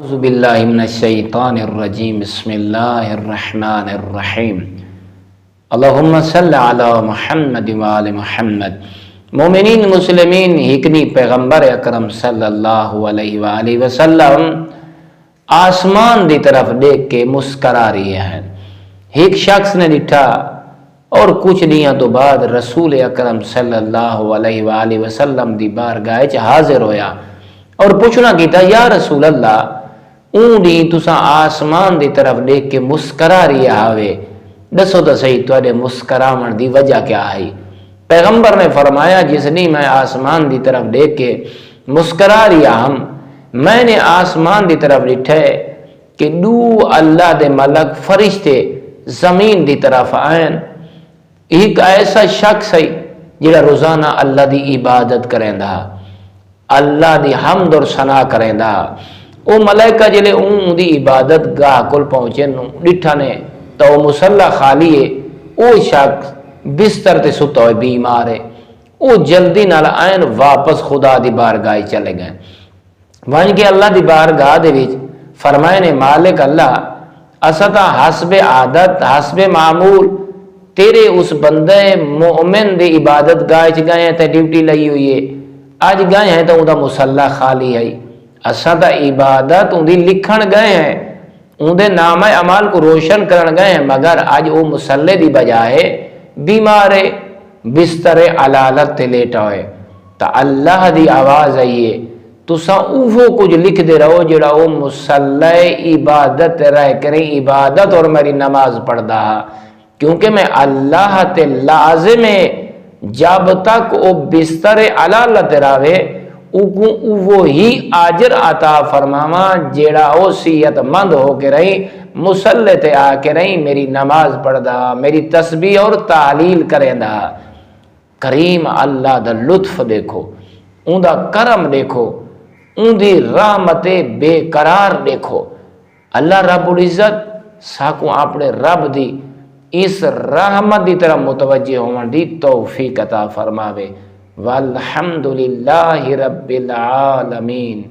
اعوذ باللہ من الشیطان الرجیم بسم اللہ الرحمن الرحیم اللہم صلی علی محمد وآل محمد۔ مومنین مسلمین ہکنی پیغمبر اکرم صلی اللہ علیہ وآلہ وسلم آسمان دی طرف دیکھ کے مسکرا رہی ہیں۔ ایک شخص نے ڈٹھا اور کچھ دیاں تو بعد رسول اکرم صلی اللہ علیہ وآلہ وسلم دی بارگاہ وچ حاضر ہویا اور پوچھنا کیتا یا رسول اللہ اون دی تساں آسمان دی طرف دیکھ کے مسکرا رہی آوے، دسو تو صحیح تواڈے مسکراون دی وجہ کیا ہے؟ پیغمبر نے فرمایا جس نے میں آسمان دی طرف دیکھ کے مسکرا رہی ہم، میں نے آسمان دی طرف ڈٹھے کہ دو اللہ دے ملک فرشتے زمین دی طرف آئیں۔ ایک ایسا شخص ہے جڑا روزانہ اللہ دی عبادت کریندا، اللہ دی حمد اور ثنا کریندا۔ او ملائکہ جلے اون دی عبادت گاہ کول پہنچے نو ڈٹھا نے تو مصلی خالی ہے، او شخص بستر تے ستا ہوئے بیمار ہے، او جلدی نال آئین واپس خدا دی بارگاہ چلے گئے۔ وہاں کہ اللہ دی بارگاہ دے وچ فرمائے نے مالک اللہ اساں حسب عادت حسب معمول تیرے اس بندے مومن دی عبادت گاہ چ گئے ہیں تے ڈیوٹی لئی ہوئی ہے، اج گئے ہیں تو اون دا مصلی خالی ہے، اساں تا عبادت اون دی لکھن گئے ہیں، اون دے نام اعمال کو روشن کرن گئے ہیں، مگر اج او مصلی دی بجائے بیمار ہے، بستر علالت تے لیٹا ہوئے۔ تا اللہ دی آواز آئیے تساں اوہو کچھ لکھ دے رہو جڑا او مصلی عبادت رہ کریں عبادت اور میری نماز پڑھدا، کیونکہ میں اللہ تے لازم ہے جب تک او بستر علالت راوے وہی آجر عطا فرماما جیڑا او صحت مند ہو کے رہی مصلی تے آ کے رہی میری نماز پڑھدا، میری تسبیح اور تعلیل کریندا۔ کریم اللہ دا لطف دیکھو، اون دا کرم دیکھو، اون دی رحمت بے قرار دیکھو۔ اللہ رب العزت ساکو اپنے رب دی اس رحمت دی طرح متوجہ ہون دی توفیق عطا فرماوے۔ والحمدللہ رب العالمین۔